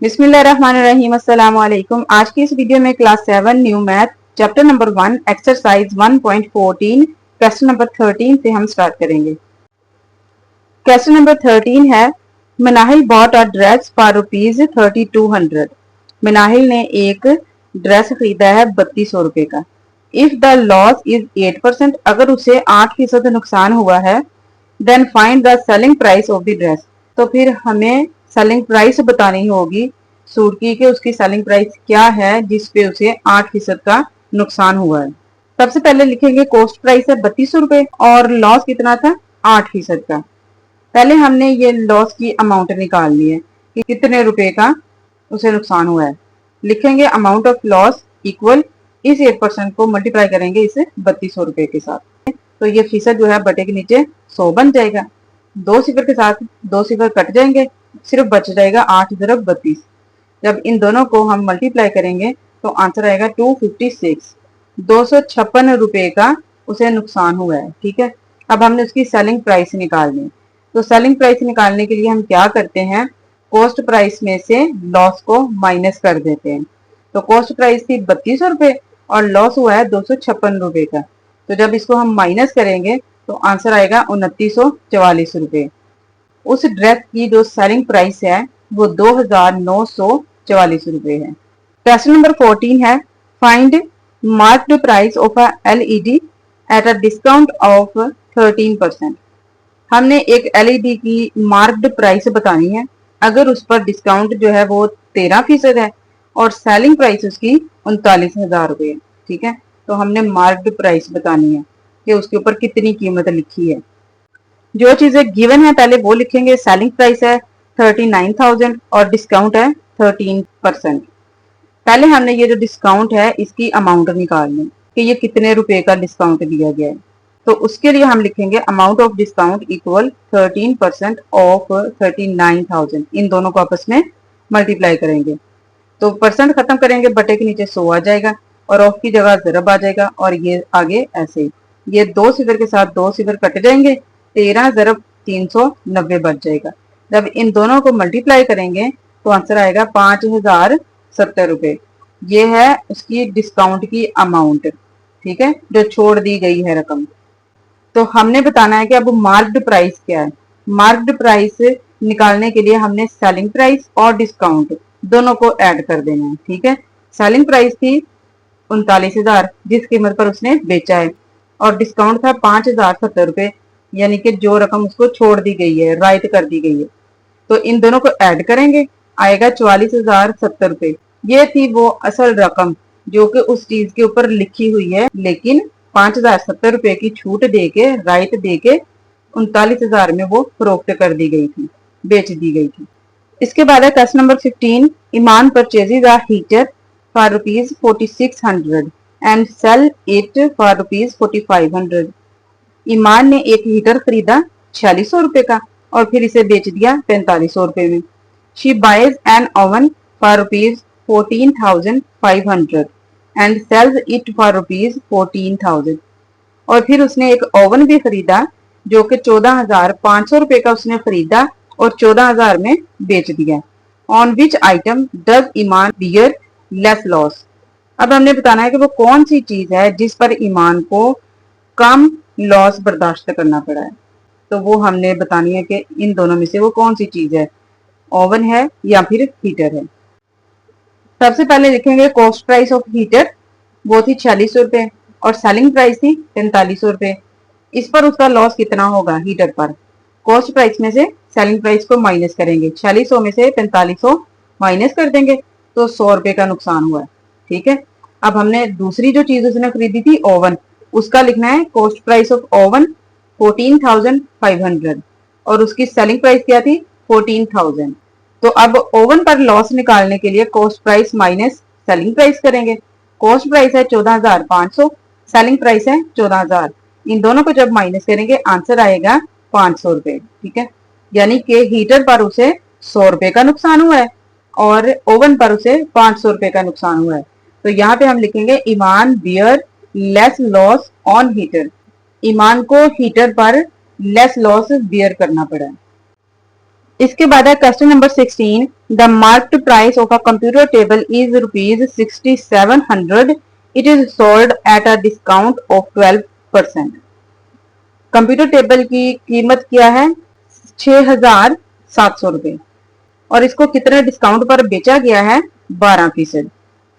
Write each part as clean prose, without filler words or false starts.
बिस्मिल्लाहिर्रहमानिर्रहीम। अस्सलाम वालेकुम। आज की इस वीडियो में class 7 new math chapter number 1 exercise 1.14 question number 13 से हम स्टार्ट करेंगे। क्वेश्चन नंबर 13 है, Manahil bought a dress for rupees 3200। Manahil ने एक ड्रेस खरीदा है 3200 रुपए का। इफ द लॉस इज 8%, अगर उसे 8% नुकसान हुआ है, then find the selling price of the dress. तो फिर हमें सेलिंग प्राइस बतानी होगी सूट की कि उसकी सेलिंग प्राइस क्या है जिसपे उसे 8% का नुकसान हुआ है। सबसे पहले लिखेंगे कॉस्ट प्राइस है 3200 रुपए और लॉस कितना था 8% का। पहले हमने ये लॉस की अमाउंट निकालनी है कि कितने रुपए का उसे नुकसान हुआ है। लिखेंगे अमाउंट ऑफ लॉस इक्वल इस 8% को मल्टीप्लाई करेंगे इस 3200 रुपए के साथ। तो ये फीसद जो है बटे के नीचे 100 बन जाएगा। दो सिफर के साथ दो सिफर कट जाएंगे, सिर्फ बच जाएगा 8 × 32। जब इन दोनों को हम मल्टीप्लाई करेंगे तो आंसर आएगा 256। 256 रुपए का उसे नुकसान हुआ है। ठीक है, अब हमने उसकी सेलिंग प्राइस निकालनी है। तो सेलिंग प्राइस निकालने के लिए हम क्या करते हैं, कॉस्ट प्राइस में से लॉस को माइनस कर देते हैं। तो कॉस्ट प्राइस थी 3200 रुपए और लॉस हुआ है 256 रुपए का। तो जब इसको हम माइनस करेंगे तो आंसर आएगा 2944 रुपए। उस ड्रेस की जो सेलिंग प्राइस है वो 2944 रुपए है। क्वेश्चन नंबर 14 है, find marked price of a LED at a discount of 13%। हमने एक एलईडी की मार्क्ड प्राइस बतानी है अगर उस पर डिस्काउंट जो है वो 13% है और सेलिंग प्राइस उसकी 39,000 रुपए है। ठीक है, तो हमने मार्क्ड प्राइस बतानी है कि उसके ऊपर कितनी कीमत लिखी है। जो चीजें गिवन है पहले वो लिखेंगे। सेलिंग प्राइस है 39,000 और डिस्काउंट है 13%। पहले हमने ये जो डिस्काउंट है इसकी अमाउंट निकालनी कि ये कितने रुपए का डिस्काउंट दिया गया है। तो उसके लिए हम लिखेंगे amount of discount equal 13% of 39,000। इन दोनों को आपस में मल्टीप्लाई करेंगे तो परसेंट खत्म करेंगे, बटे के नीचे 100 आ जाएगा और ऑफ की जगह ज़रब आ जाएगा और ये आगे ऐसे ही। ये दो सिफर के साथ दो सिफर कट जाएंगे, 13 ज़रब 390 बच जाएगा। जब इन दोनों को मल्टीप्लाई करेंगे तो आंसर आएगा 5070 रुपए। ये है उसकी डिस्काउंट की अमाउंट। ठीक है, जो छोड़ दी गई है रकम। तो हमने बताना है कि अब मार्क्ड प्राइस क्या है। मार्क्ड प्राइस निकालने के लिए हमने सेलिंग प्राइस और डिस्काउंट दोनों को ऐड कर देना है। ठीक है, सेलिंग प्राइस थी 39,000 जिस कीमत पर उसने बेचा है और डिस्काउंट था 5070 रुपए, यानी कि जो रकम उसको छोड़ दी गई है, राइट कर दी गई है। तो इन दोनों को ऐड करेंगे, आएगा 44,070 रुपए। ये थी वो असल रकम जो कि उस चीज के ऊपर लिखी हुई है, लेकिन 5070 रुपए की छूट देके, राइट देके 39,000 में वो फरोख्त कर दी गई थी, बेच दी गई थी। इसके बाद है question number 15, Iman purchases a heater for rupees 4600 and sell it for rupees 4500। Iman ने एक हीटर खरीदा 4600 रुपए का और फिर इसे बेच दिया 4500 रुपए में। She buys an oven for rupees 14,500 and sells it for rupees 14,000। और फिर उसने एक ओवन भी खरीदा जो कि 14,500 रुपए का उसने खरीदा और 14,000 में बेच दिया। On which item does Iman bear less loss. अब हमने बताना है कि वो कौन सी चीज है जिस पर ईमान को कम लॉस बर्दाश्त करना पड़ा है। तो वो हमने बतानी है कि इन दोनों में से वो कौन सी चीज है, ओवन है या फिर हीटर है। सबसे पहले लिखेंगे कॉस्ट प्राइस ऑफ हीटर, वो थी 4600 रुपए और सेलिंग प्राइस थी 4500 रुपए। इस पर उसका लॉस कितना होगा हीटर पर। कॉस्ट प्राइस में से सेलिंग प्राइस को माइनस करेंगे, 4600 में से 4500 माइनस कर देंगे तो 100 रुपए का नुकसान हुआ है। ठीक है, अब हमने दूसरी जो चीज उसने खरीदी थी ओवन, उसका लिखना है कॉस्ट प्राइस ऑफ ओवन 14,500 और उसकी सेलिंग प्राइस क्या थी 14,000। तो अब ओवन पर लॉस निकालने के लिए cost price minus selling price करेंगे। कॉस्ट प्राइस है 14,500, सेलिंग प्राइस है 14,000। इन दोनों को जब माइनस करेंगे आंसर आएगा 500 रुपए। ठीक है, यानी कि हीटर पर उसे 100 रुपए का नुकसान हुआ है और ओवन पर उसे 500 रुपए का नुकसान हुआ है। तो यहाँ पे हम लिखेंगे ईमान bear less loss on heater. ईमान को हीटर पर लेस लॉस बियर करना पड़ा है। इसके बाद है question number 16। The marked price of a computer table is ₹6700। It is sold at a discount of 12%। Computer table की कीमत क्या है? 6700 रुपए, और इसको कितने डिस्काउंट पर बेचा गया है? 12%।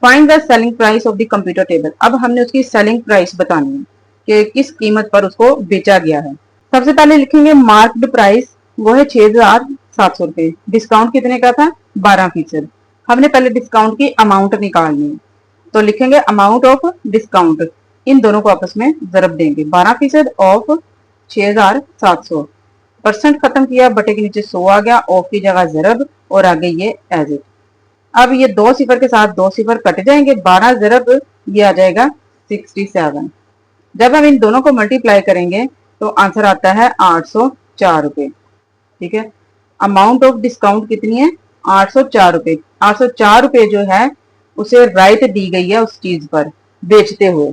Find the selling price of the computer table. अब हमने उसकी सेलिंग प्राइस बतानी है कि किस कीमत पर उसको बेचा गया है। सबसे पहले लिखेंगे मार्क्ड प्राइस, वो है 6700 रुपए। डिस्काउंट कितने का था? 12%। हमने पहले डिस्काउंट की अमाउंट निकालनी है, तो लिखेंगे अमाउंट ऑफ डिस्काउंट। इन दोनों को आपस में जरब देंगे। 12% ऑफ 6700, परसेंट खत्म किया, बटे के नीचे 100 आ गया, ऑफ की जगह जरब, और आगे ये एज इट। अब ये 2 सिफर के साथ 2 सिफर कट जाएंगे, 12 जरब ये आ जाएगा 67। जब हम इन दोनों को मल्टीप्लाई करेंगे तो आंसर आता है 804 रुपए। ठीक है, अमाउंट ऑफ डिस्काउंट कितनी है? 804 रुपए। 804 रुपए जो है उसे राइट दी गई है उस चीज पर बेचते हुए।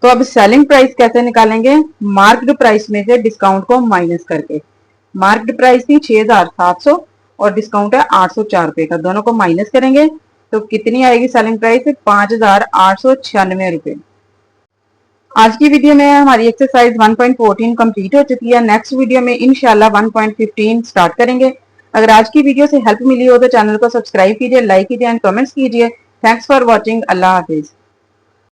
तो अब सेलिंग प्राइस कैसे निकालेंगे? मार्क्ड प्राइस में से डिस्काउंट को माइनस करके। मार्क्ड प्राइस थी 6700 और डिस्काउंट है 804 रुपए का, दोनों को माइनस करेंगे तो कितनी आएगी सेलिंग प्राइस? 5896 रुपए। आज की वीडियो में हमारी एक्सरसाइज 1.14 कंप्लीट हो चुकी है। नेक्स्ट वीडियो में इंशाल्लाह 1.15 स्टार्ट करेंगे। अगर आज की वीडियो से हेल्प मिली हो तो चैनल को सब्सक्राइब कीजिए, लाइक कीजिए एंड कमेंट्स कीजिए। Thanks for watching. Allah Hafiz.